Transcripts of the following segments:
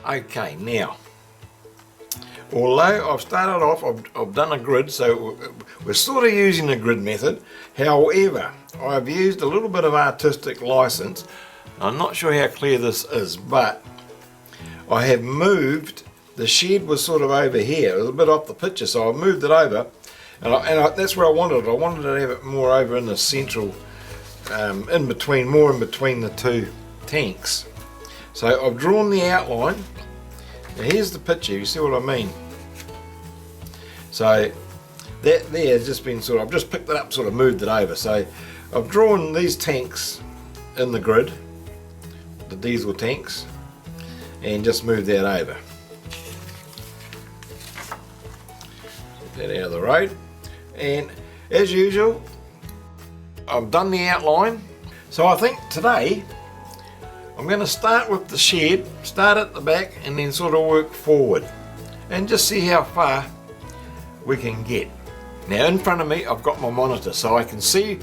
Okay, now, although I've started off, I've done a grid, so we're sort of using the grid method. However, I've used a little bit of artistic license. I'm not sure how clear this is, but I have moved, the shed was sort of over here, it was a bit off the picture, so I've moved it over, and that's where I wanted it. I wanted to have it more over in the central, more in between the two tanks. So I've drawn the outline. Now here's the picture, you see what I mean? So that there has just been sort of, I've just picked it up, sort of moved it over. So I've drawn these tanks in the grid, the diesel tanks, and just moved that over. Get that out of the road. And as usual, I've done the outline. So I think today I'm going to start with the shed, start at the back, and then sort of work forward and just see how far we can get. Now in front of me I've got my monitor, so I can see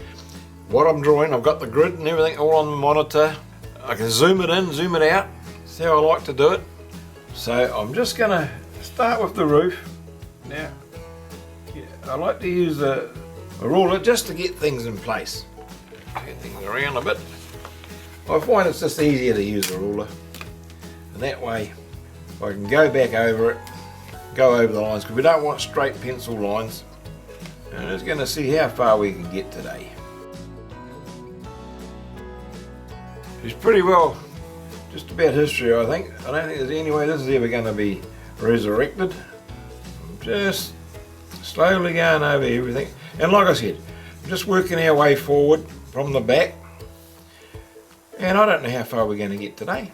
what I'm drawing. I've got the grid and everything all on the monitor. I can zoom it in, zoom it out. That's how I like to do it. So I'm just going to start with the roof. Now, I like to use a ruler just to get things in place. Turn things around a bit. I find it's just easier to use a ruler, and that way I can go back over it, go over the lines, because we don't want straight pencil lines. And I'm just going to see how far we can get today. It's pretty well just about history, I think. I don't think there's any way this is ever going to be resurrected. I'm just slowly going over everything, and like I said, I'm just working our way forward from the back. And I don't know how far we're going to get today.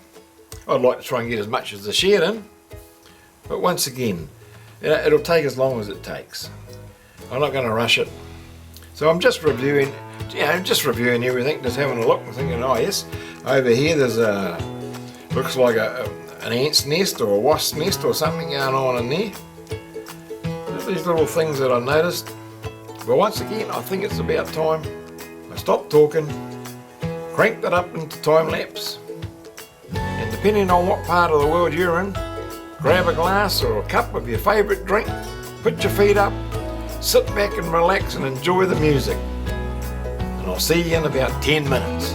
I'd like to try and get as much as the shed in, but once again, it'll take as long as it takes. I'm not going to rush it. So I'm just reviewing, reviewing everything, just having a look and thinking, oh yes, over here there's looks like an ant's nest or a wasp's nest or something going on in there. There's these little things that I noticed. But once again, I think it's about time I stop talking, crank that up into time lapse, and depending on what part of the world you're in, grab a glass or a cup of your favourite drink, put your feet up, sit back and relax and enjoy the music. And I'll see you in about 10 minutes.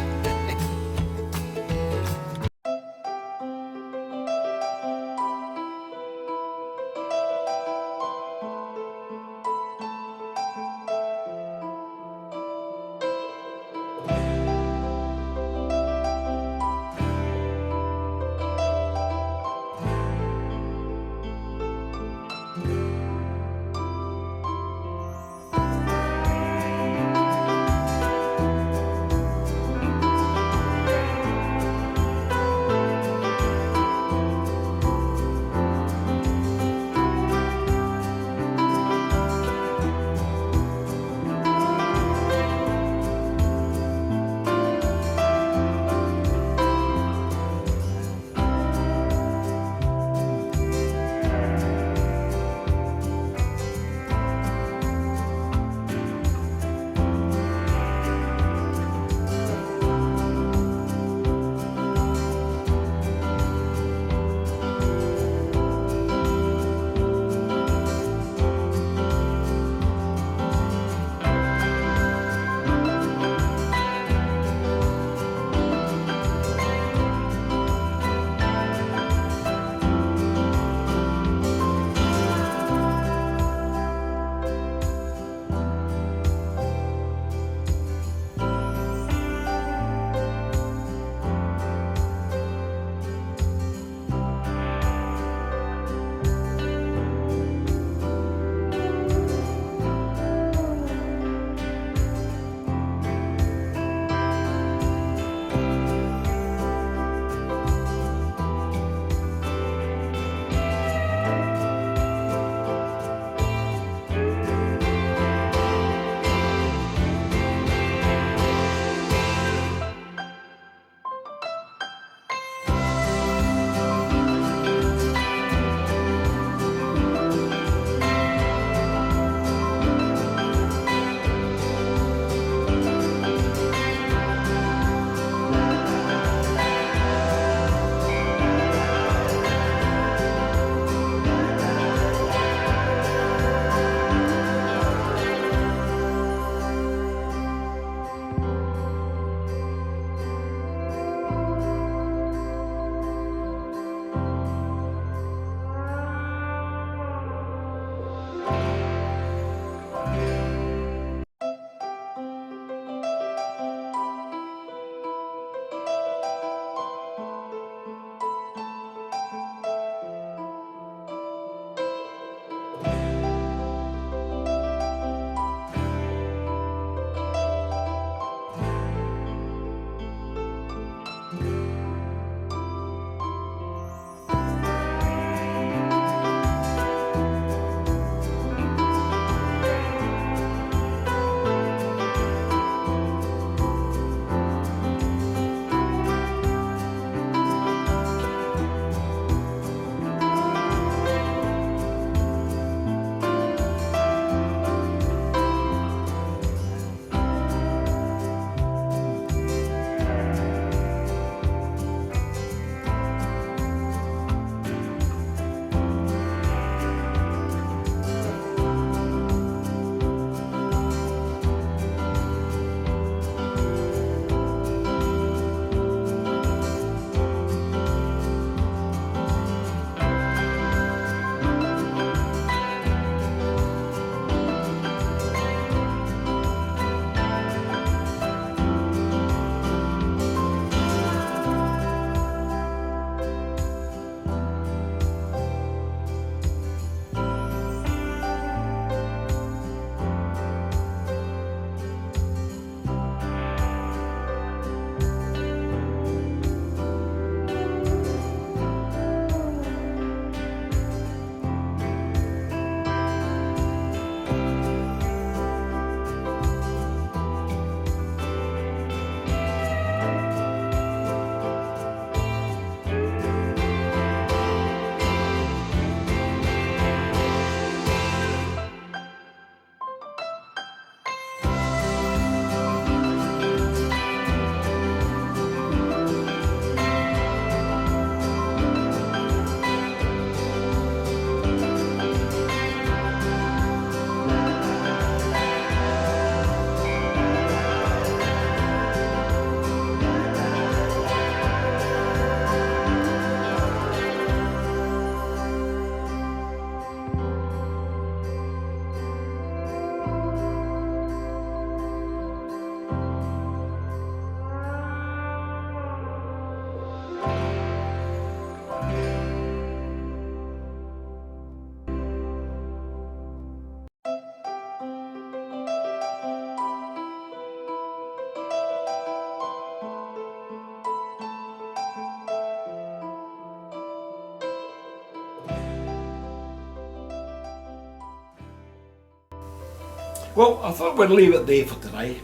Well, I thought we'd leave it there for today.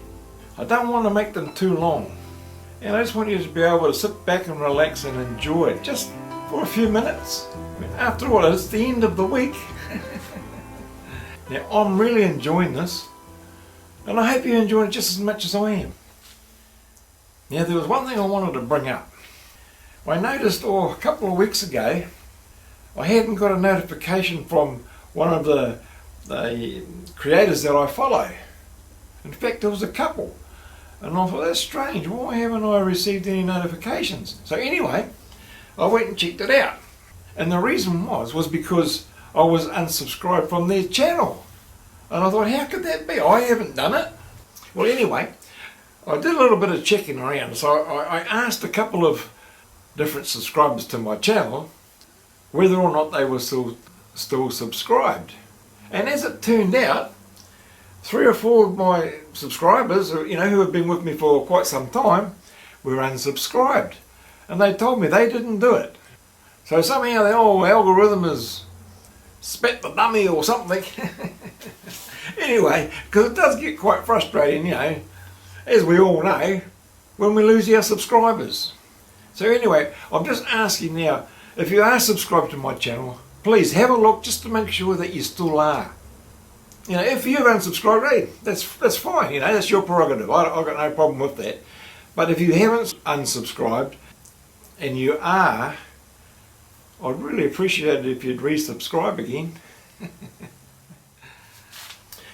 I don't want to make them too long. And I just want you to be able to sit back and relax and enjoy it just for a few minutes. I mean, after all, it's the end of the week. Now, I'm really enjoying this. And I hope you enjoy it just as much as I am. Now, there was one thing I wanted to bring up. I noticed a couple of weeks ago, I hadn't got a notification from one of the creators that I follow. In fact, there was a couple. And I thought, that's strange, why haven't I received any notifications? So anyway, I went and checked it out. And the reason was because I was unsubscribed from their channel. And I thought, how could that be? I haven't done it. Well, anyway, I did a little bit of checking around. So I asked a couple of different subscribers to my channel whether or not they were still subscribed. And as it turned out, 3 or 4 of my subscribers, who have been with me for quite some time, were unsubscribed. And they told me they didn't do it. So somehow the old algorithm has spat the dummy or something. Anyway, because it does get quite frustrating, as we all know, when we lose our subscribers. So anyway, I'm just asking now, if you are subscribed to my channel, please have a look just to make sure that you still are. If you've unsubscribed, hey, that's fine, that's your prerogative. I've got no problem with that. But if you haven't unsubscribed and you are, I'd really appreciate it if you'd resubscribe again.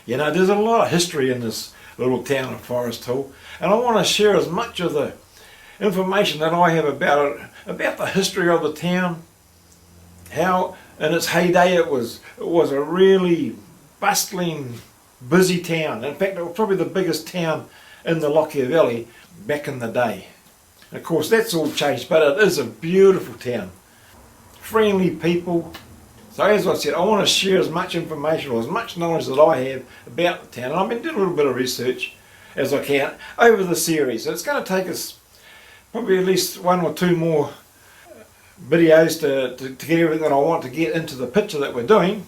There's a lot of history in this little town of Forest Hill, and I want to share as much of the information that I have about it, about the history of the town, how in its heyday it was a really bustling, busy town. In fact, it was probably the biggest town in the Lockyer Valley back in the day. Of course, that's all changed, but it is a beautiful town. Friendly people. So as I said, I want to share as much information or as much knowledge that I have about the town. And I've been doing a little bit of research as I can over the series. So it's going to take us probably at least 1 or 2 more videos to get everything that I want to get into the picture that we're doing.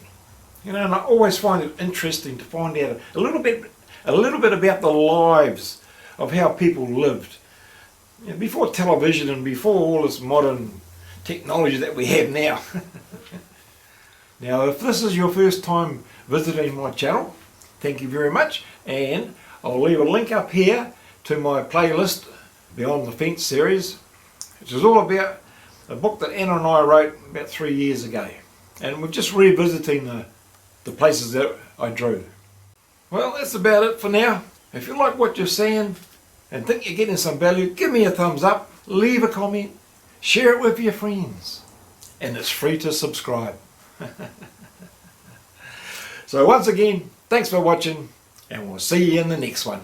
And I always find it interesting to find out a little bit about the lives of how people lived before television and before all this modern technology that we have now. Now, if this is your first time visiting my channel, thank you very much, and I'll leave a link up here to my playlist Beyond the Fence series, which is all about a book that Anna and I wrote about 3 years ago, and we're just revisiting the places that I drew. Well, that's about it for now. If you like what you're seeing and think you're getting some value, give me a thumbs up, leave a comment, share it with your friends, and it's free to subscribe. So once again, thanks for watching, and we'll see you in the next one.